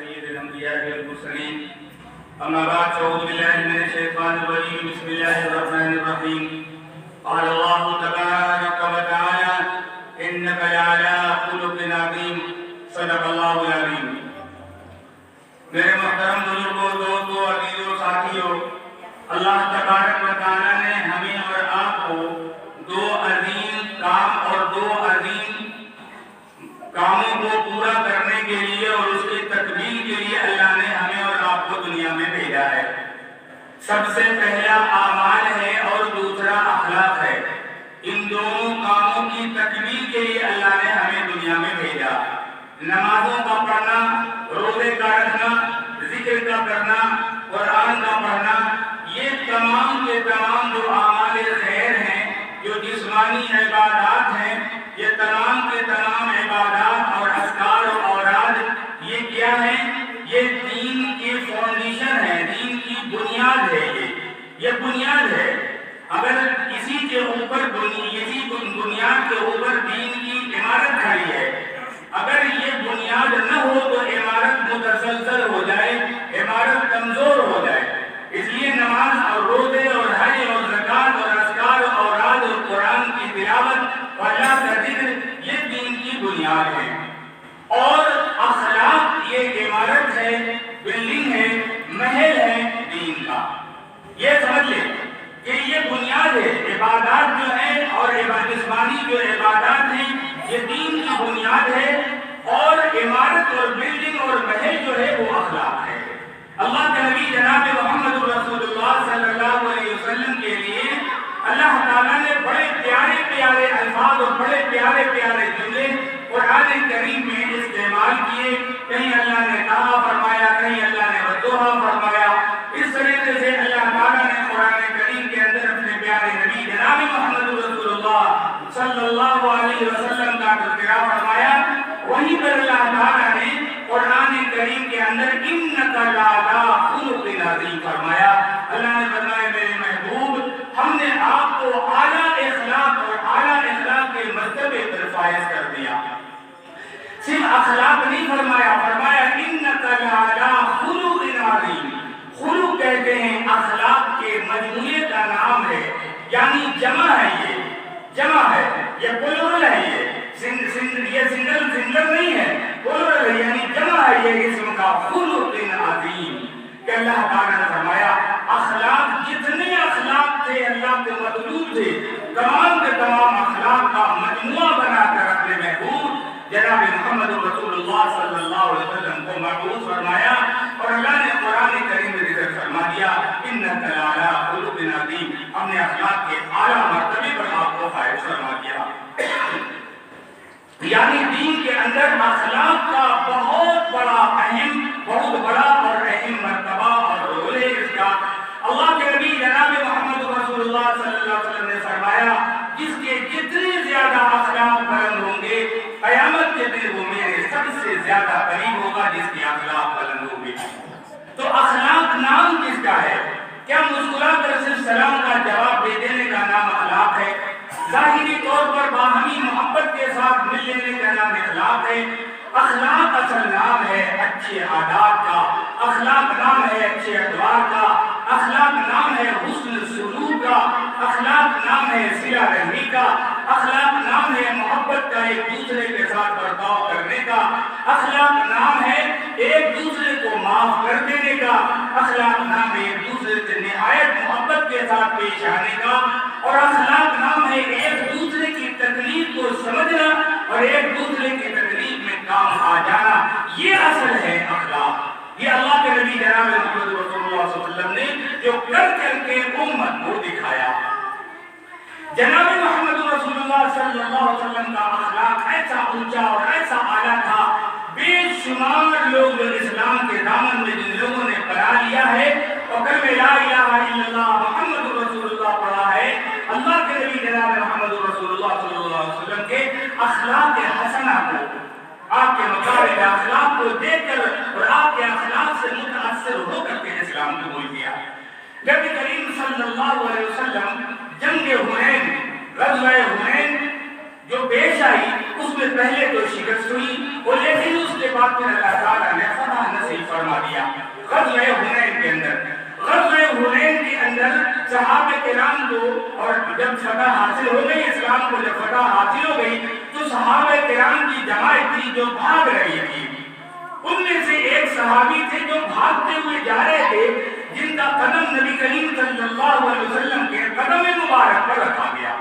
سيد الأنبياء والمرسلين أما بعد أعوذ بالله من الشيطان الرجيم بسم الله الرحمن الرحيم قال الله تبارك وتعالى إنك لعلى خلق عظيم صدق الله العظيم. میرے محترم بزرگوں، دوستوں، عزیزوں، ساتھیوں، اللہ تبارک و تعالیٰ نے ہمیں اور آپ کو دو عظیم کام اور دو عظیم کاموں کو پورا کرنے کے لیے اور اس کی تکمیل کے لیے اللہ نے ہمیں اور آپ کو دنیا میں بھیجا ہے. سب سے پہلا اعمال ہے اور دوسرا اخلاق ہے. ان دونوں کاموں کی تکمیل کے لیے اللہ نے ہمیں دنیا میں بھیجا. نمازوں کا پڑھنا، روزے کا رکھنا، ذکر کا کرنا، قرآن کا پڑھنا، یہ تمام کے تمام جو اعمال خیر ہیں، جو جسمانی عبادات ہیں، یہ تمام کے تمام عبادات اور اذکار و اوراد یہ کیا ہیں؟ یہ دین کی فاؤنڈیشن ہے، دین کی بنیاد ہے. یہ بنیاد ہے. اگر اسی کے اوپر اسی بنیاد کے اوپر دین کی عمارت کھڑی ہے، اگر یہ بنیاد نہ ہو تو عمارت متزلزل ہو جائے، عمارت کمزور ہو جائے. اس لیے نماز اور روزے اور حج اور زکوٰۃ اور اذکار اور اوراد اور قرآن کی تلاوت اور اللہ کا ذکر یہ دین کی بنیاد ہے. اور اخلاق یہ عمارت ہے، بلڈنگ ہے، محل ہے دین کا. یہ سمجھ لیں کہ یہ بنیاد ہے. عبادات جو ہیں اور جسمانی جو عبادات ہیں یہ دین کی بنیاد ہے، اور عمارت اور بلڈنگ اور محل جو ہے وہ اخلاق ہے. اللہ کے نبی جناب محمد رسول اللہ صلی اللہ علیہ وسلم کے لیے اللہ تعالیٰ نے بڑے پیارے پیارے الفاظ اور بڑے پیارے پیارے جملے قرآن کریم میں استعمال کیے. کہیں اللہ نے کہا فرمایا، کہیں اللہ نے وضوحا فرمایا. اس طریقے سے اللہ تعالیٰ نے قرآن کریم کے اندر اپنے پیارے نبی جناب محمد رسول اللہ صلی اللہ علیہ وسلم کا تذکرہ فرمایا. وہیں پر اللہ تعالیٰ نے قرآن کریم کے اندر انک لعلی خلق عظیم فرمایا. اللہ نے فرمایا میرے محبوب ہم نے آپ کو اعلیٰ اخلاق اور اعلیٰ اخلاق کے مرتبے پر فائز کر دیا. صرف اخلاق نہیں فرمایا، فرمایا انک لعلی خلق عظیم. خلق کہتے ہیں اخلاق کے مجموعے کا نام ہے، یعنی جمع ہے. یہ جمع ہے، یہ پلورل ہے. یہ سنگل نہیں ہے، پلورل ہے، یعنی جمع ہے یہ اسم کا خلق عظیم. کہ اللہ تعالیٰ نے فرمایا اخلاق جتنے اخلاق تھے اللہ کے مطلوب تھے، تمام کے تمام اخلاق کا مجموعہ بنا کر اپنے محبوب جناب محمد رسول اللہ صلی اللہ علیہ وسلم کو مبعوث فرمایا. اور اللہ نے قرآن کریم میں ذکر فرما دیا انک لعلی خلق عظیم. ہم نے اخلاق کے اعلیٰ مرتبے پر آپ کو فائز فرما دیا. یعنی دین کے اندر اخلاق کا بہت بڑا اور اہم مرتبہ اور رول ہے. اس کا اللہ کے نبی جناب محمد رسول اللہ صلی اللہ علیہ وسلم نے فرمایا جس کے جتنے زیادہ اخلاق بلند ہوں گے قیامت کے دن وہ میرے سب سے زیادہ قریب ہوگا جس کے اخلاق بلند ہوں گے. تو اخلاق نام کس کا ہے؟ کیا مسکرا کر صرف سلام کا جواب دے دینے کا نام اخلاق ہے؟ ظاہری طور پر باہمی محبت کے ساتھ مل لینے کا نام اخلاق ہے؟ اخلاق اصل نام ہے اچھے عادات کا، اخلاق نام ہے اچھے ادوار کا، اخلاق نام ہے حسن سلوک کا، اخلاق نام ہے صلہ رحمی کا، اخلاق نام ہے محبت کا، ایک دوسرے کے ساتھ برتاؤ کرنے کا، اخلاق نام ہے ایک دوسرے کو معاف کر دینے کا، اخلاق نام ہے ایک دوسرے سے نہایت محبت کے ساتھ پیش آنے کا، اور اخلاق نام ہے ایک دوسرے کی تکلیف کو سمجھنا اور ایک دوسرے کی تکلیف میں کام آ جانا. یہ اصل ہے اخلاق. یہ اللہ کے نبی جناب محمد رسول اللہ صلی اللہ علیہ وسلم نے جو کر کے امت کو دکھایا. جناب محمد رسول اللہ صلی اللہ علیہ وسلم کا اخلاق ایسا اونچا اور ایسا اعلیٰ تھا، بے شمار لوگ اسلام کے دامن میں جن لوگوں نے پناہ لیا ہے اور کلمہ لا الہ الا اللہ محمد رسول اللہ پڑھا ہے، اللہ کے نبی جناب محمد رسول اللہ صلی اللہ علیہ وسلم کے اخلاق حسنہ کو، آپ کے مکارم اخلاق کو دیکھ کر اور آپ کے اخلاق سے متاثر ہو کر کے اسلام قبول کیا. نبی کریم صلی اللہ علیہ وسلم جنگ حنین، غزوہ حنین جو پیش آئی اس میں پہلے تو شکست ہوئی اور لیکن اس کے بعد پھر اللہ تعالیٰ نے فتح نصیب فتح حاصل ہو گئی، اسلام کو جب فتح حاصل ہو گئی تو صحابہ کرام کی جماعت تھی جو بھاگ رہی تھی. ان میں سے ایک صحابی تھے جو بھاگتے ہوئے جا رہے تھے، جن کا قدم نبی کریم صلی اللہ علیہ وسلم کے قدم مبارک پر رکھا گیا.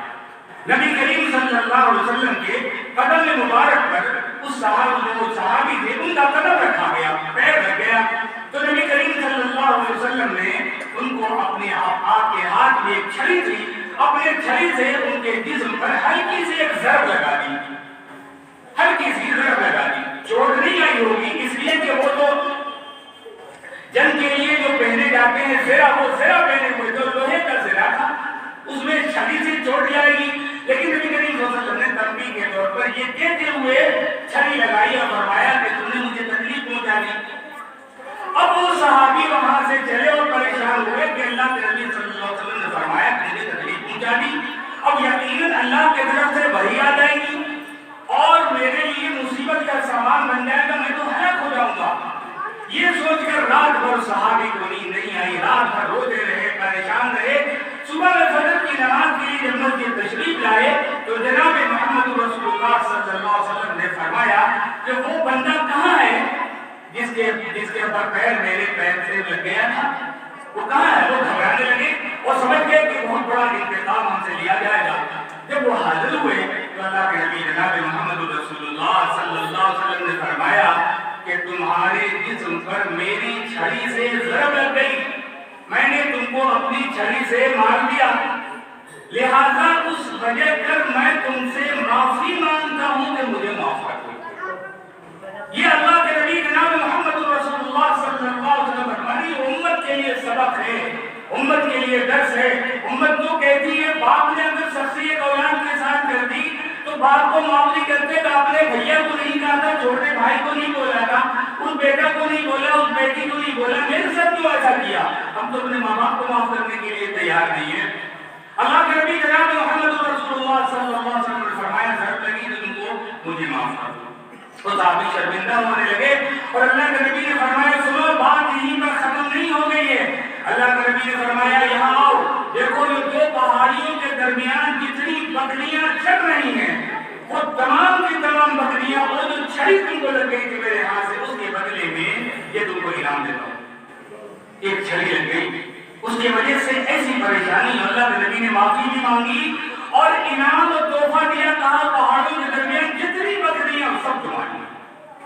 نبی کریم صلی اللہ علیہ وسلم کے قدم مبارک پر اس صحابی تھے ان کا قدم رکھا گیا، پیر رکھ گیا. تو نبی کریم صلی اللہ علیہ وسلم نے ان کو اپنے آپ کے ہاتھ میں ایک چھری تھی، اپنے چھری سے ان کے جسم پر ہلکی سی ایک ضرب لگا دی، ہلکی سی ضرب لگا دی. چوٹ نہیں آئی ہوگی اس لیے کہ وہ تو جنگ کے لیے جو پہنے جاتے ہیں زرہ، وہ زرہ پہنے ہوئے جو لوہے کا زرہ تھا، اس میں چھری سے چوٹ جائے گی. لیکن نبی کریم صلی اللہ علیہ وسلم نے تنبیہ کے طور پر یہ کہتے ہوئے چھری لگائی اور فرمایا کہ تم نے مجھے تکلیف پہنچا دی. اب وہ صحابی وہاں سے چلے اور پریشان ہوئے کہ اللہ کے نبی صلی اللہ علیہ وسلم نے فرمایا کہ مجھے تکلیف پہنچا دی، اب یقیناً اللہ کی طرف سے وحی آ جائے گی اور میرے لیے مصیبت کا سامان بن جائے گا، میں تو ہلاک ہو جاؤں گا. یہ سوچ کر رات بھر صحابی کو نیند نہیں آئی، رات بھر روتے رہے، پریشان رہے. صبح میں فجر کی نماز کے لیے جب مسجد تشریف لائے تو جناب محمد رسول اللہ صلی اللہ علیہ وسلم نے فرمایا کہ وہ بندہ کہاں ہے جس کے اوپر پیر میرے پیر سے لگ گیا تھا، وہ کہاں ہے؟ وہ گھبرانے لگے اور سمجھ گئے کہ بہت بڑا انتقام ہم سے لیا جائے گا. جب وہ حاضر ہوئے تو اللہ کے نبی جناب محمد رسول اللہ صلی اللہ علیہ وسلم نے فرمایا کہ تمہارے جسم پر میری چھری سے ضرب لگ گئی، میں نے تم کو اپنی چھری سے مار دیا، لہذا اس وجہ کر میں تم سے معافی مانگتا ہوں کہ مجھے معاف کر دو. یہ اللہ کے نبی جناب محمد رسول اللہ صلی اللہ علیہ وسلم فرمانی امت کے لیے سبق ہے، امت کے لیے درس ہے. امت تو کہتی ہے باپ نے اگر سختی ایک اولاد کے ساتھ کر دی تو باپ کو معاف نہیں کرتے کہ آپ نے بھیا کو نہیں کہا تھا، چھوٹے بھائی کو نہیں بولا تھا، اس بیٹا کو نہیں بولا، اس بیٹی کو نہیں بولا، میرے ساتھ کیوں ایسا کیا؟ ہم تو اپنے ماں باپ کو معاف کرنے کے لیے تیار نہیں ہیں. اللہ کے نبی جناب محمد رسول اللہ صلی اللہ علیہ وسلم نے فرمایا ضرب لگی تو تم کو مجھے معاف کر دو. تو صحابی شرمندہ ہونے لگے اور اللہ کے نبی نے فرمایا سنو بات یہیں پر ختم نہیں ہو گئی ہے. اللہ کے نبی نے فرمایا یہاں آؤ، دیکھو یہ دو پہاڑیوں کے درمیان جتنی بکریاں چل رہی ہیں وہ تمام کی تمام بکریاں وہ جو چھری تم کو لگ گئی تھی میرے ہاتھ سے، اس کے بدلے میں یہ تم کو انعام دیتا ہوں. ایک چھری لگ گئی، اس کی وجہ سے ایسی پریشانی، اللہ کے نبی نے معافی بھی مانگی اور انعام اور تحفہ دیا، کہا پہاڑوں کے درمیان جتنی بکریاں سب تمہاری.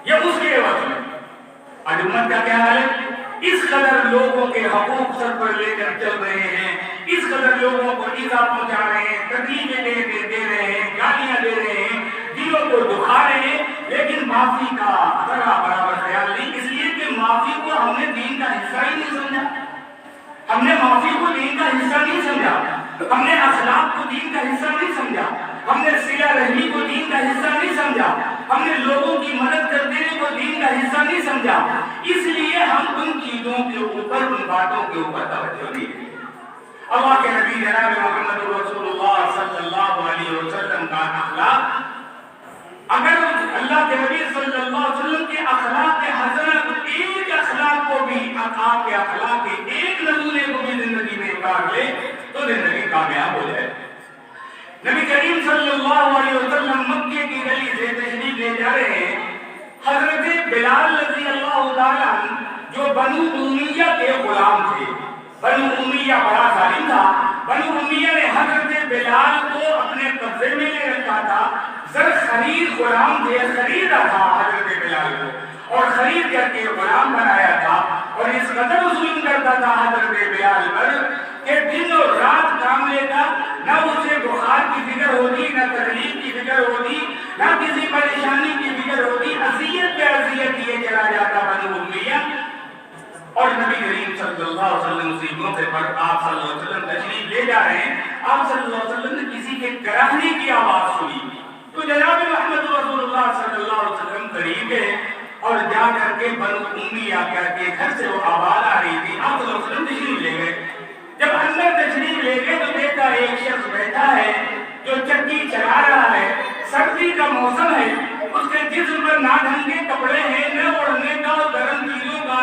یہ اس کے عوض میں آج امت کا کیا حال ہے؟ اس قدر لوگوں کے حقوق سر پر لے کر چل رہے ہیں، اس قدر لوگوں کو ایذا پہنچا رہے ہیں، تکلیفیں دے رہے ہیں، گالیاں دے رہے ہیں، دلوں کو دکھا رہے ہیں، لیکن معافی کا ذرا برابر خیال نہیں. اس لیے کہ معافی کو ہم نے دین کا حصہ ہی نہیں سمجھا، ہم نے معافی کو دین کا حصہ نہیں سمجھا، ہم نے اخلاق کو دین کا حصہ نہیں سمجھا، ہم نے صلہ رحمی کو دین کا حصہ نہیں سمجھا، ہم نے لوگوں کی مدد کر دینے کو دین کا حصہ نہیں سمجھا. اس لیے ہم ان چیزوں کے اوپر، ان باتوں کے اوپر توجہ نہیں دیں. اللہ کے نبی جناب محمد رسول اللہ صلی اللہ علیہ وسلم کا اخلاق، اگر اللہ کے نبی صلی اللہ علیہ وسلم کے اخلاق کے حضرت ایک اخلاق کو بھی، آپ کے اخلاق کے ایک نمونے کو بھی زندگی میں اتار لے تو زندگی کامیاب ہو جائے. نبی کریم صلی اللہ علیہ وسلم مکے کی گلی سے تشریف لے جا رہے ہیں. حضرت بلال رضی اللہ تعالیٰ عنہ جو بنو امیہ کے غلام تھے، بنو امیہ بڑا ظالم تھا، بنو امیہ نے حضرت بلال کو اپنے قبضے میں لے رکھا تھا. زر خرید غلام تھے، خریدا تھا حضرت بلال کو اور خرید کر کے غلام بنایا تھا اور اس قدر ظلم کرتا تھا حضرت بلال پر کہ دن اور رات کام لیتا، نہ اسے بخار کی فکر ہوتی، نہ تکلیف کی فکر ہوتی، نہ کسی پریشانی کی فکر ہوتی. اذیت پہ اذیت دیے چلا جاتا بنو امیہ. اور نبی کریم صلی اللہ علیہ وسلم اسی موقع پر آپ صلی اللہ علیہ وسلم تشریف لے جا رہے ہیں. آپ صلی اللہ علیہ وسلم نے کسی کے کراہنے کی آواز سنی تو جناب محمد رسول اللہ صلی اللہ علیہ وسلم قریب گئے اور جا کر کے بنو امیہ کر کے گھر سے وہ آواز آ رہی تھی. آپ صلی اللہ علیہ وسلم تشریف لے گئے. جب اندر تشریف لے گئے تو دیکھا ایک شخص بیٹھا ہے جو چکی چلا رہا ہے، سردی کا موسم ہے، اس کے جسم پر نہ ڈھنگ کے کپڑے ہیں، نہ اوڑھنے کا اور گرم چیزوں کا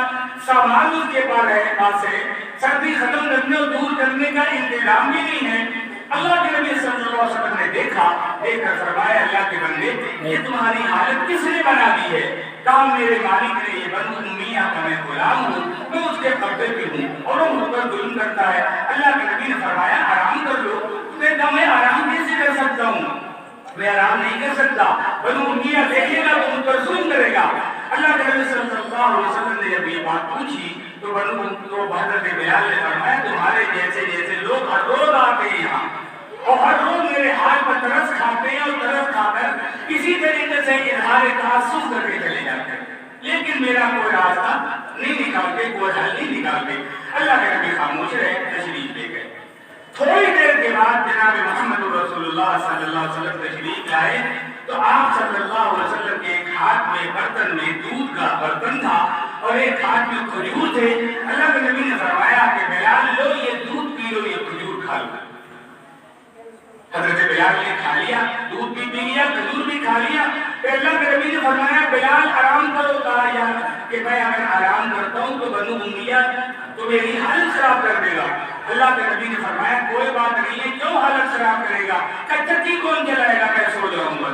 سامان اس کے پاس ہے. سردی ختم کرنے اور دور کرنے کا انتظام بھی نہیں ہے. اللہ کے نبی صلی اللہ علیہ وسلم نے دیکھ کر فرمایا اللہ کے بندے یہ تمہاری حالت کس نے بنا دی ہے؟ کہا میرے مالک نے، یہ بنو امیہ کا میں غلام ہوں، میں اس کے قبضے پہ ہوں اور وہ مجھ پر ظلم کرتا ہے۔ اللہ کے نبی نے فرمایا آرام کر لو۔ اس نے کہا میں آرام کیسے کر سکتا ہوں؟ میں آرام نہیں کر سکتا، بنو امیہ دیکھے گا تو مجھ پر ظلم کرے گا۔ اللہ کے نبی صلی اللہ علیہ وسلم نے جب یہ بات پوچھی تو حضرت بلال نے فرمایا تمہارے جیسے لوگ ہر روز آتے ہیں یہاں اور ہر روز میرے حال پر ترس کھاتے ہیں اور ترس کھا کر اسی طریقے سے اظہار تعصب کر کے چلے جاتے ہیں، لیکن میرا کوئی راستہ نہیں نکالتے، کوئی حل نہیں نکالتے۔ اللہ کے نبی خاموش رہے، تشریف لے گئے۔ تھوڑی دیر کے بعد جناب محمد رسول اللہ صلی اللہ علیہ وسلم تشریف لائے تو آپ صلی اللہ علیہ وسلم کے ایک ہاتھ میں برتن میں دودھ کا برتن تھا اور ایک ہاتھ میں کھجور تھے۔ اللہ کے نبی نے فرمایا کہ بلال لو یہ دودھ پی لو، یہ کھجور کھا لو۔ حضرت بلال نے کھا لیا، دودھ بھی پی لیا، کھجور بھی کھا لیا۔ پھر اللہ کے نبی نے فرمایا بلال آرام کرو، کہا یا کہ میں اگر آرام کرتا ہوں تو بنو امیہ تو میری حالت خراب کر دے گا۔ اللہ کے نبی نے فرمایا کوئی بات نہیں ہے، کیوں حالت خراب کرے گا؟ چکی کون چلائے گا؟ میں سو جاؤں گا۔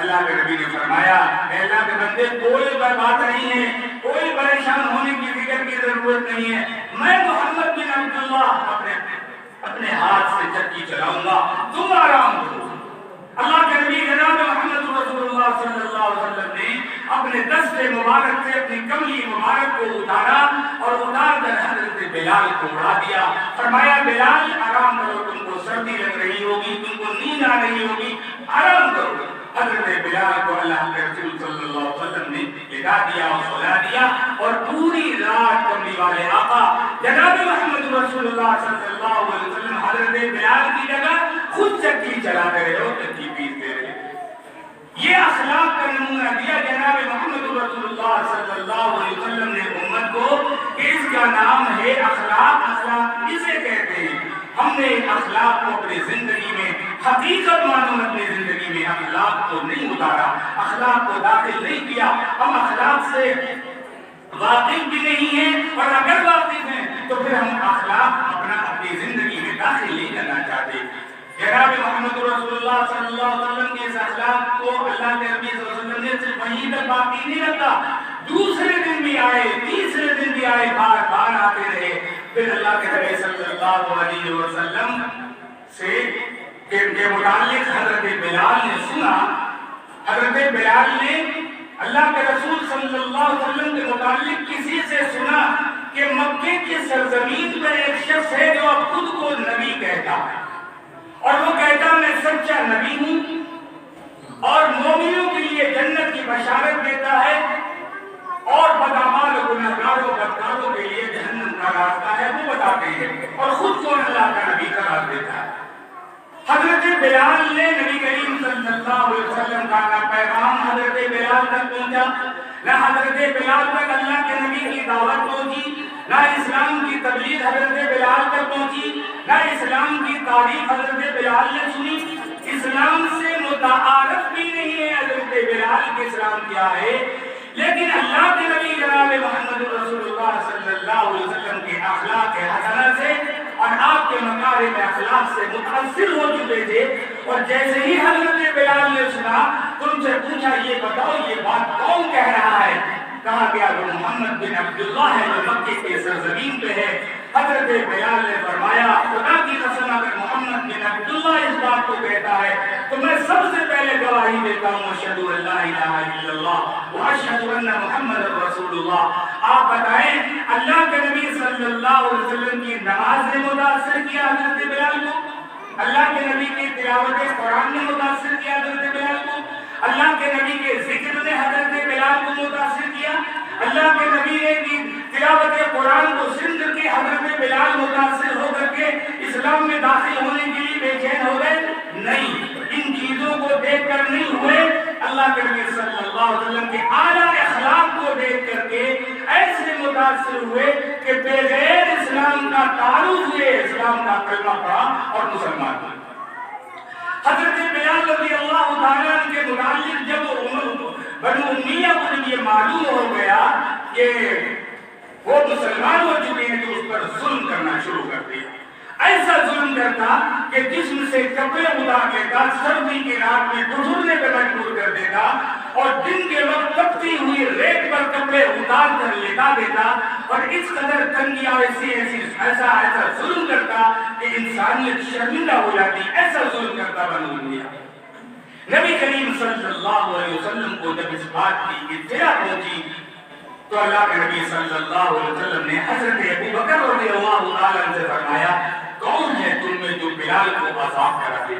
اللہ کے نبی نے فرمایا اے اللہ کے بندے کوئی بات نہیں ہے، کوئی پریشان ہونے کی فکر کی ضرورت نہیں ہے، میں محمد بن عبداللہ اپنے ہاتھ سے چکی چلاؤں گا، تم آرام کرو۔ اللہ کے نبی جناب محمد رسول اللہ صلی اللہ علیہ وسلم نے اپنے دست مبارک سے اپنی کملی مبارک کو اتارا اور اتار کر حضرت بلال کو اڑا دیا۔ فرمایا بلال آرام کرو، تم کو سردی لگ رہی ہوگی، تم کو نیند آ رہی ہوگی، آرام کرو۔ حضرت بلال کو اللہ کے رسول صلی اللہ علیہ وسلم نے لٹا دیا اور سلا دیا اور پوری رات کملی والے آقا جناب محمد رسول اللہ صلی اللہ علیہ وسلم حضرت بلال کی جگہ خود چکی چلاتے رہے اور چکی پیستے رہے۔ یہ اخلاق کا نمونہ دیا جناب محمد رسول اللہ صلی اللہ علیہ وسلم نے امت کو کہ اس کا نام ہے اخلاق۔ اخلاق اسے کہتے ہیں۔ ہم نے اخلاق کو اپنی زندگی میں حقیقت معلوم اپنی زندگی میں اخلاق کو نہیں اتارا، اخلاق کو داخل نہیں کیا۔ ہم اخلاق سے واقف بھی نہیں ہیں اور اگر واقف ہیں تو پھر ہم اخلاق اپنی زندگی میں داخل نہیں کرنا چاہتے۔ جناب محمد رسول اللہ صلی اللہ علیہ وسلم کے اس اخلاق کو اللہ کے نبی صلی اللہ علیہ وسلم نے صرف وہیں تک باقی نہیں رکھا، دوسرے دن بھی آئے، تیسرے دن بھی آئے، بار بار آتے رہے۔ پھر اللہ کے نبی صلی اللہ علیہ وسلم سے کے متعلق حضرت بلال نے سنا، حضرت بلال نے اللہ کے رسول صلی اللہ علیہ وسلم کے متعلق کسی سے سنا کہ مکے کی سرزمین پر ایک شخص ہے جو اب خود کو نبی کہتا ہے اور وہ کہتا میں سچا نبی ہوں اور مومنوں کے لیے جنت کی بشارت دیتا ہے اور بدعمال گنہگاروں بدکاروں کے لیے جہنم کا راستہ ہے وہ بتاتے ہیں اور خود کو اللہ کا نبی قرار دیتا ہے۔ حضرت بلال نے نبی کریم صلی اللہ علیہ وسلم کا نہ پیغام حضرت بلال تک پہنچا، نہ حضرت بلال تک اللہ کے نبی کی دعوت پہنچی، نہ اسلام کی تبلیغ حضرت بلال تک پہنچی، نہ اسلام کی تعریف حضرت بلال نے سنی۔ اسلام سے متعارف بھی نہیں ہے حضرت بلال کے اسلام کیا ہے، لیکن اللہ کے نبی جناب محمد رسول اللہ صلی اللہ علیہ وسلم کے اخلاق حسنہ سے اور آپ کے مکارم اخلاق سے متاثر ہو چکے تھے اور جیسے ہی حضرت بلال نے سنا تو ان سے پوچھا یہ بتاؤ یہ بات کون کہہ رہا ہے؟ کہا گیا وہ محمد بن عبداللہ ہے جو مکے کے سرزمین پہ ہے۔ حضرت بلال نے فرمایا خدا کی قسم اگر محمد بن عبداللہ اس بات کو کہتا ہے تو میں سب سے پہلے گواہی دیتا ہوں اشہد ان لا الہ الا اللہ واشہد ان محمد رسول اللہ۔ آپ بتائیں اللہ کے نبی صلی اللہ علیہ وسلم کی نماز نے متاثر کیا حضرت بلال کو؟ اللہ کے نبی کی تلاوت قرآن نے متاثر کیا حضرت بلال کو؟ اللہ کے نبی کے ذکر نے حضرت بلال کو متاثر کیا؟ اللہ کے نبی نے تلاوت قرآن کو سن کر کے حضرت بلال متاثر ہو کر کے اسلام میں داخل ہونے کے لیے بے چین ہو گئے؟ نہیں، ان چیزوں کو دیکھ کر نہیں ہوئے، اللہ کے نبی صلی اللہ علیہ وسلم کے اعلیٰ اخلاق کو دیکھ کر کے ایسے متاثر ہوئے کہ بغیر اسلام کا تعارف ہوئے اسلام کا کلمہ پڑھا اور مسلمان ہوئے۔ حضرت بلال رضی اللہ تعالیٰ کے متعلق جب بنو امیہ کو جب یہ معلوم ہو گیا کہ وہ مسلمان ہو چکے ہیں تو اس پر ظلم کرنا شروع کر دیا۔ ایسا ظلم کرتا کہ جسم سے کپڑے اتار دیتا، سردی کی رات میں گزرنے پہ مجبور کر دیتا، اور دن کے وقت تپتی ہوئی ریت پر کپڑے اتار کر لٹا دیتا، اور اس قدر تنگیاں ایسا ظلم کرتا کہ انسانیت شرمندہ ہو جاتی، ایسا ظلم کرتا بنو دنیا۔ نبی کریم صلی اللہ علیہ وسلم کو جب اس بات کی اطلاع پہنچی تو اللہ کے نبی صلی اللہ علیہ وسلم نے حضرت ابو بکر رضی اللہ تعالیٰ عنہ سے فرمایا، کون ہے تم میں جو بلال کو آزاد کرا دے؟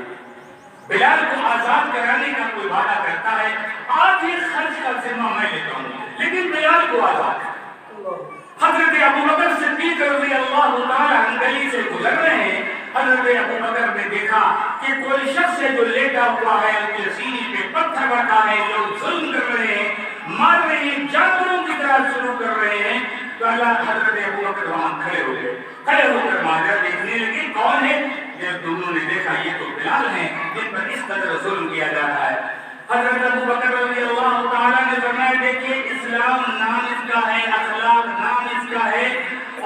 بلال کو آزاد کرانے کا کوئی وعدہ کرتا ہے، آج ہی خرچ کا ذمہ میں لیتا ہوں، لیکن بلال کو آزاد کر۔ حضرت ابو بکر صدیق رضی اللہ تعالیٰ عنہ گلی سے گزر رہے ہیں، حضرت ابو بکر نے دیکھا کہ کوئی شخص ہے جو لیٹا ہوا ہے، اس کے سینے پہ پتھر رکھا ہے، لوگ ظلم کر رہے ہیں، مار رہے ہیں، جانوروں کی طرح شروع کر رہے ہیں۔ تو اللہ حضرت ابو بکر وہاں کھڑے ہو گئے، کھڑے ہو کر ماجرا دیکھنے لگے کون ہے؟ جب دونوں نے دیکھا یہ تو بلال ہیں جن پر اس قدر ظلم کیا جا رہا ہے۔ حضرت ابو بکر رضی اللہ تعالیٰ نے فرمایا، دیکھیے اسلام نام اس کا ہے، اخلاق نام اس کا ہے،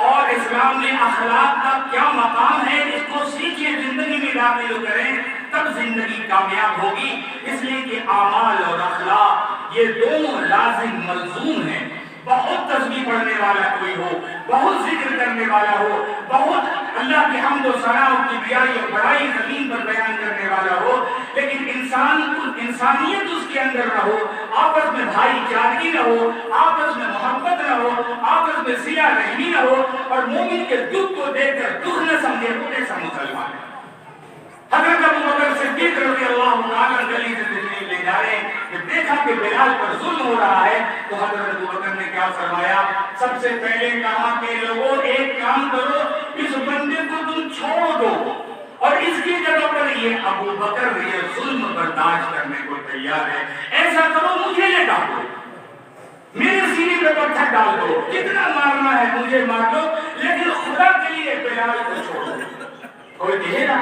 اور اسلام میں اخلاق کا کیا مقام ہے اس کو سیکھیے، زندگی میں داخل کریں، تب زندگی کامیاب ہوگی۔ اس لیے کہ اعمال اور اخلاق یہ دونوں لازم ملزوم ہیں۔ بہت تسبیح پڑھنے والا کوئی ہو، بہت ذکر کرنے والا ہو، بہت اللہ کی حمد و ثنا اور کبریائی اور بڑائی زمین پر بیان کرنے والا ہو، لیکن انسانیت اس کے اندر نہ ہو، آپس میں بھائی چارگی نہ ہو، آپس میں محبت نہ ہو، آپس میں صلہ رحمی نہ ہو، اور مومن کے دکھ کو دیکھ کر دکھ نہ سمجھے، وہ ایسا مسلمان ہے۔ حضرت ابو بکر صدیق رضی اللہ تعالیٰ گلی سے تشریف لے جا رہے ہیں، جب دیکھا کہ بلال پر ظلم ہو رہا ہے تو حضرت ابو بکر نے کیا فرمایا؟ سب سے پہلے کہا کہ لوگوں ایک کام کرو، اس بندے کو تم چھوڑ دو، اور اس کی جگہ پر یہ ابو بکر یہ ظلم برداشت کرنے کو تیار ہے، ایسا کرو مجھے لٹا دو، میرے سینے پہ پتھر ڈال دو، جتنا مارنا ہے مجھے مار دو، لیکن خدا کے لیے بلال کو چھوڑ دو۔ کوئی کہے نا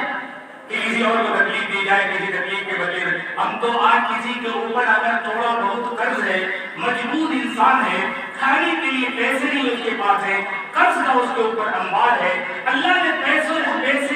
کہ کسی اور کو تکلیف دی جائے، کسی تکلیف کے بغیر، ہم تو آج کسی کے اوپر اگر تھوڑا بہت قرض ہے، مجبور انسان ہے، کھانے کے لیے پیسے نہیں اس کے پاس ہے، قرض کا اس کے اوپر انبار ہے، اللہ نے پیسے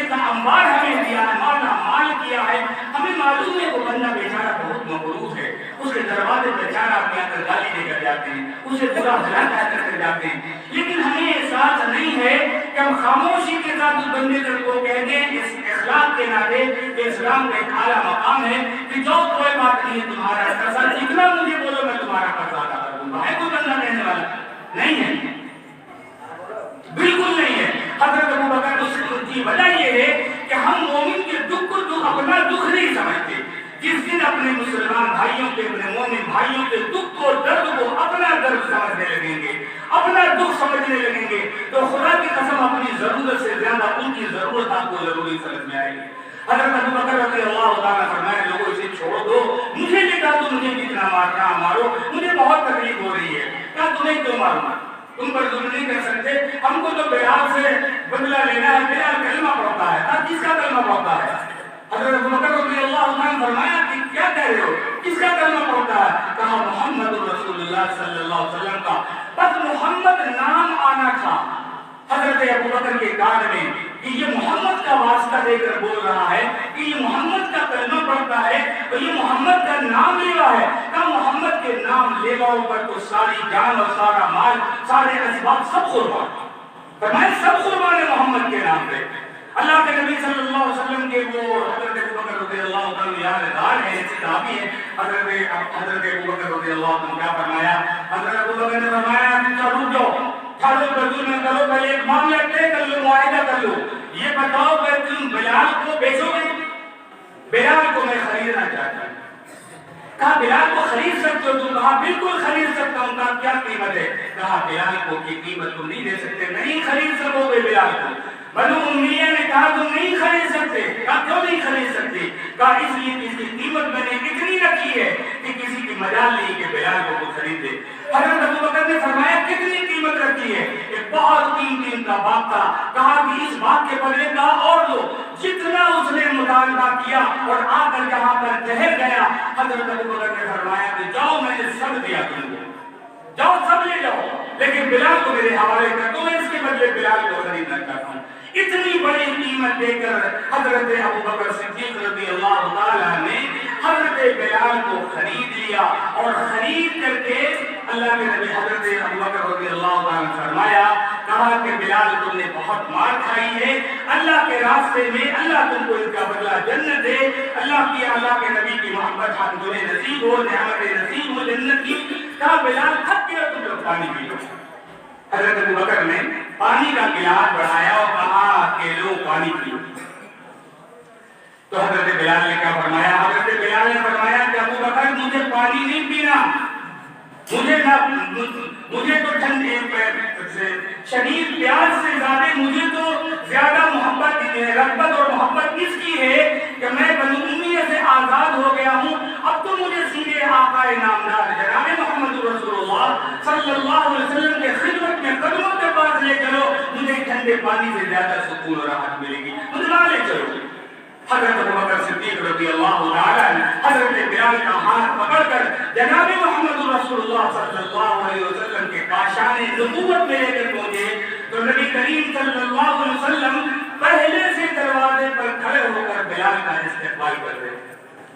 کا انبار ہمیں دیا ہے، مال کیا ہے، ہمیں معلوم ہے وہ بندہ بیچارہ بہت مقروض ہے، اس کے دروازے پہ چار آدمی آ کر گالی دے کر جاتے ہیں، اسے برا بھلا کہہ کر جاتے ہیں، لیکن ہمیں احساس نہیں ہے کہ ہم خاموشی کے ساتھ اس بندے کو کہہ دیں اس اخلاق کے ناطے کہ اسلام کا ایک اعلیٰ مقام ہے کہ جو کوئی بات نہیں ہے تمہارا قرضہ جتنا مجھے بولو میں تمہارا قرضہ ادا کر دوں گا، ہے کوئی بندہ کہنے والا؟ نہیں ہے، بالکل نہیں ہے۔ حضرت ابو بکر کی وجہ یہ ہے کہ ہم مومن کے دکھ کو اپنا دکھ نہیں سمجھتے، جس دن اپنے مسلمان بھائیوں کے، اپنے مومن بھائیوں کے دکھ کو، درد کو اپنا درد سمجھنے لگیں گے، اپنا دکھ سمجھنے لگیں گے، تو خدا کی قسم اپنی ضرورت سے زیادہ ان کی ضرورت آپ کو ضروری سمجھ میں آئے گی۔ حضرت ابو بکر رضی اللہ تعالیٰ فرمایا، لوگوں اسے چھوڑ دو، مجھے لکھا تو مجھے جتنا مارنا مارو، مجھے بہت تکلیف ہو رہی ہے، کیا تمہیں کیوں مارنا؟ تم پر ظلم نہیں کر سکتے، ہم کو تو بلال سے بدلہ لینا ہے، بلال کلمہ پڑھتا ہے، کس کا کلمہ پڑھتا ہے؟ حضرت ابو بکر رضی اللہ عنہ نے فرمایا کہ کیا کہہ رہے ہو، کس کا کلمہ پڑھتا ہے؟ کہا محمد رسول اللہ صلی اللہ علیہ وسلم کا، بس محمد نام آنا تھا حضرت ابو بکر کے کان میں کہ یہ محمد کا واسطہ دے کر بول رہا ہے، کہ یہ محمد کا کلمہ پڑھتا ہے اور یہ محمد کا نام لے رہا ہے۔ کہا محمد کے نام لے گاؤں پر تو ساری جان اور سارا مال، سارے اسباب سب قربان، فرمایا سب قربان ہے محمد کے نام پہ۔ اللہ کے نبی صلی اللہ علیہ وسلم کے وہ حضرت ابو بکر رضی اللہ عنہ یادگار ہے، صحابی ہے، حضرت ابو بکر رضی اللہ عنہ کیا فرمایا؟ حضرت ابو بکر نے فرمایا کہ چلو جاؤ، چلو بدل میں کرو، پہلے ایک معاملہ طے کر لو، معاہدہ کر لو، یہ بتاؤ کہ تم بلال کو بیچو گے؟ بلال کو میں خریدنا چاہتا ہوں۔ کہا بلال کو خرید سکتے ہو تم؟ کہا بالکل خرید سکتا ہوں۔ کہا کیا قیمت ہے؟ کہا بلال کو کی قیمت تم نہیں دے سکتے، نہیں خرید سکو گے بلال کو۔ بنو امیہ نے کہا تم نہیں خرید سکتے۔ کہا کیوں نہیں خرید سکتے؟ کہا اس لیے کہ اس کی قیمت میں نے اتنی رکھی ہے کہ کسی کی مجال نہیں کہ بلال کو خرید دے۔ حضرت ابو بکر نے فرمایا کتنی قیمت رکھی ہے؟ ایک بہت قیمتی ان کا باغ تھا۔ کہا کہ اس باغ کے بدلے کہا اور دو، جتنا اس نے مطالبہ کیا اور آ کر یہاں پر ٹھہر گیا۔ حضرت ابو بکر نے فرمایا کہ جاؤ میں نے سب دیا تم کو، جاؤ سب لے جاؤ، لیکن بلال کو میرے حوالے کر دو، میں اس کے بدلے بلال کو خریدنا چاہتا ہوں۔ اتنی بڑی قیمت دے کر حضرت ابوبکر صدیق رضی اللہ تعالیٰ نے حضرت بلال کو خرید لیا، اور خرید کر کے اللہ کے نبی حضرت ابوبکر رضی اللہ تعالیٰ نے فرمایا، کہا کہ بلال تم نے بہت مار کھائی ہے، اللہ کے راستے میں اللہ تم کو اس کا بدلہ جنت دے، اللہ کے نبی کی محبت ہم تمہیں نصیب ہو، نعمت نصیب ہو جنت کی۔ کہا بلال تھک گیا، تم لوگ پانی پی لو۔ حضرت ابوبکر نے پانی کا گلاس بڑھایا اور کہا کہ لو پانی پیو۔ تو حضرت بلال نے کیا فرمایا؟ حضرت بلال نے فرمایا کہ ابوبکر مجھے پانی نہیں پینا، مجھے تو ٹھنڈے شدید پیاس سے زیادہ محبت رغبت اور محبت اس کی ہے کہ میں بنو امیہ سے آزاد ہو گیا ہوں، اب تو مجھے سیدھے آقا نامدار جناب محمد رسول اللہ صلی اللہ علیہ وسلم کے خدمت میں قدموں کے پاس لے چلو، مجھے ٹھنڈے پانی سے زیادہ سکون اور راحت ملے گی، مجھے وہاں لے چلو۔ حضرت ابوبکر صدیق رضی اللہ تعالیٰ نے حضرت بلال کا ہاتھ پکڑ کر جناب محمد رسول اللہ صلی اللہ علیہ وسلم کے کاشان نبوت میں لے کر پہنچے تو نبی کریم صلی اللہ علیہ وسلم پہلے سے دروازے پر کھڑے ہو کر بلال کا استقبال کر رہے تھے،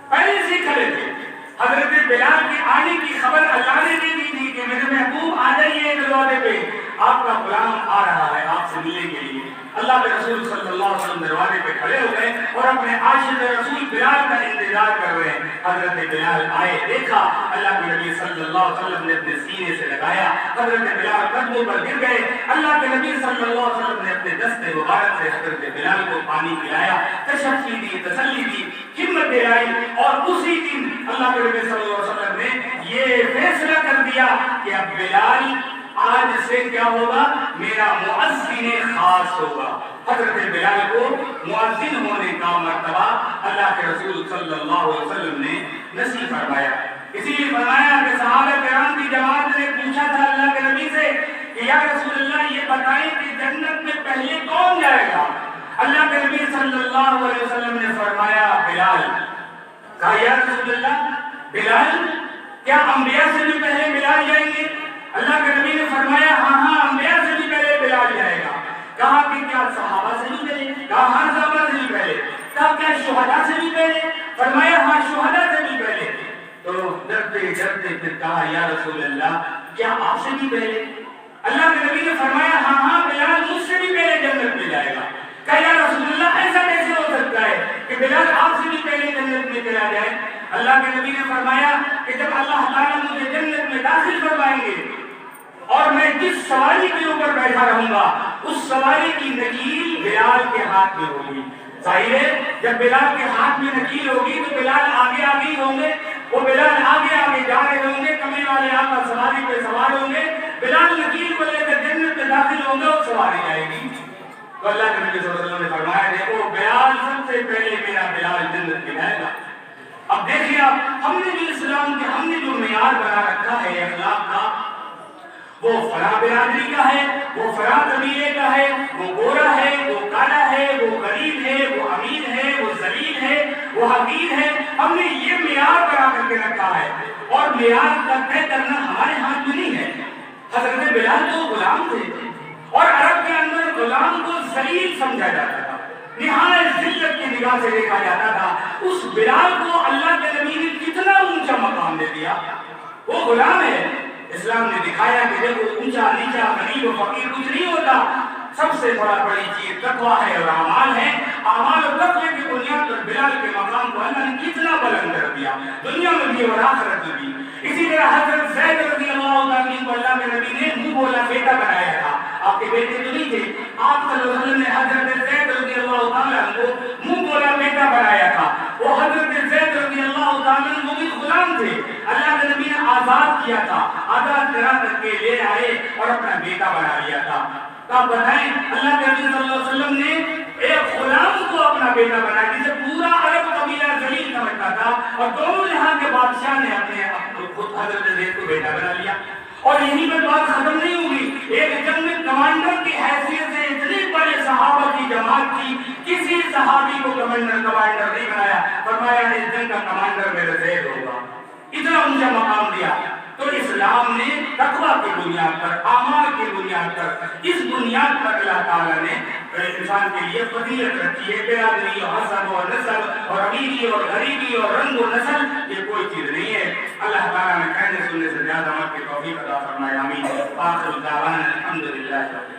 پہلے سے کھڑے تھے۔ حضرت بلال کے آنے کی خبر اللہ نے دے دی تھی کہ میرے محبوب آ جائیے دروازے پہ، آپ کا غلام آ رہا ہے آپ سے ملنے کے لیے۔ اللہ کے رسول صلی اللہ علیہ وسلم دروازے پہ کھڑے ہو گئے اور اپنے عاشق رسول بلال کا انتظار کر رہے ہیں۔ حضرت بلال آئے، دیکھا، اللہ کے نبی صلی اللہ علیہ وسلم نے اپنے سینے سے لگایا، حضرت بلال قدموں پر گر گئے، اللہ کے نبی صلی اللہ علیہ وسلم نے اپنے دست مبارک سے حضرت بلال کو پانی پلایا، تشفی دی، تسلی دی، ہمت دلائی، اور اسی دن اللہ کے نبی صلی اللہ علیہ وسلم نے یہ فیصلہ کر دیا کہ اب بلال آج سے کیا ہوگا، میرا مؤذن خاص ہوگا۔ حضرت بلال کو مؤذن ہونے کا مرتبہ اللہ کے رسول صلی اللہ علیہ وسلم نے نصیب فرمایا۔ اسی لیے فرمایا کہ صحابہ کرام کی جماعت نے پوچھا تھا اللہ کے نبی سے کہ یا رسول اللہ یہ بتائیں کہ جنت میں پہلے کون جائے گا؟ اللہ کے نبی صلی اللہ علیہ وسلم نے فرمایا بلال۔ کہا یا رسول اللہ بلال، کیا انبیاء سے بھی پہلے بلال جائیں گے؟ اللہ کے نبی نے فرمایا ہاں انبیاء سے بھی پہلے بلال جائے گا۔ کہا کہ کیا صحابہ سے بھی پہلے؟ کہا ہاں صحابہ سے بھی پہلے۔ کہا کیا شہداء سے بھی پہلے؟ فرمایا ہاں شہداء سے بھی پہلے۔ تو ڈرتے ڈرتے پھر کہا یا رسول اللہ کیا آپ سے بھی پہلے؟ اللہ کے نبی نے فرمایا ہاں بلال مجھ سے بھی پہلے جنت میں جائے گا۔ کہا یا رسول اللہ ایسا کیسے ہو سکتا ہے کہ بلال آپ سے بھی پہلے جنت میں چلا جائے؟ اللہ کے نبی نے فرمایا کہ جب اللہ تعالیٰ مجھے جنت میں داخل فرمائیں گے اور میں جس سواری کے اوپر بیٹھا رہوں گا اس سواری کی نکیل بلال کے ہاتھ میں ہوگی۔ ظاہر ہے جب بلال کے ہاتھ میں نکیل ہوگی تو بلال آگے آگے ہی ہوں گے، وہ بلال آگے آگے جا رہے ہوں گے، کمے والے آقا سواری پہ سوار ہوں گے، بلال نکیل کو لے کر جنت میں داخل ہوں گے اور سواری جائے گی۔ تو اللہ کے نبی صلی اللہ علیہ وسلم نے فرمایا دیکھو بلال سب سے پہلے میرا بلال جنت میں جائے گا۔ اب دیکھیے ہم نے جو اسلام کے ہم نے جو معیار بنا رکھا ہے اخلاق کا، وہ فلاں برادری کا ہے، وہ فلاں قبیلے کا ہے، وہ گورا ہے، وہ کالا ہے، وہ غریب ہے، وہ امیر ہے، وہ ذلیل ہے، وہ حقیر ہے، ہم نے یہ معیار بنا کر کے رکھا ہے، اور معیار کا طے کرنا ہمارے ہاتھ میں نہیں ہے۔ حضرت بلال تو غلام تھے اور عرب کے اندر غلام کو ذلیل سمجھا جاتا تھا، نہایت ذلت کی نگاہ سے دیکھا جاتا تھا۔ اس بلال کو اللہ کے نبی نے کتنا اونچا مقام دے دیا، وہ غلام ہے، اسلام نے دکھایا کہ جب وہ اونچا نیچا غریب و فقیر کچھ نہیں ہوتا، سب سے بڑی چیز تقویٰ ہے اور اعمال ہے۔ اعمال اور تقوی کی بنیاد پر بلال کے مقام کو اللہ نے کتنا بلند کر دیا، دنیا میں بھی اور آخرت میں بھی۔ اسی طرح حضرت زید رضی اللہ عنہ کو اللہ کے نبی نے منہ بولا بیٹا بنایا تھا، آپ کے بیٹے تو نہیں تھے، آپ صلی اللہ علیہ وسلم نے حضرت زید رضی اللہ عنہ کو منہ بولا بیٹا بنایا تھا۔ وہ حضرت زید رضی اللہ عنہ وہ بھی غلام تھے، اللہ کے نبی نے آزاد کیا تھا، آزاد کرا کر کے لے آئے اور اپنا بیٹا بنا لیا تھا۔ تو آپ بتائیں اللہ کے نبی صلی اللہ علیہ وسلم نے ایک غلام کو اپنا بیٹا بنایا جسے پورا عرب قبیلہ ذلیل سمجھتا تھا، اور دونوں جہاں کے بادشاہ نے اپنے خود حضرت زید کو بیٹا بنا لیا۔ اور یہیں پر بات ختم نہیں ہوگی، ایک جنگ میں کمانڈر کی حیثیت سے اتنے بڑے صحابہ کی جماعت تھی، کسی صحابی کو کمانڈر نہیں بنایا، فرمایا اس جنگ کا کمانڈر میرا زید ہوگا، اتنا اونچا مقام دیا۔ تو اسلام نے تقویٰ کی بنیاد پر، اعمال کی بنیاد پر، اس بنیاد بنیاد پر اللہ تعالیٰ نے انسان کے لیے فضیلت رکھی ہے. برادری اور حسب اور نسب اور امیری اور غریبی اور رنگ و نسل یہ کوئی چیز نہیں ہے. اللہ تعالیٰ نے کہنے سننے سے زیادہ عمل کی توفیق عطا فرمائے. آمین. آخر دعوانا الحمدللہ.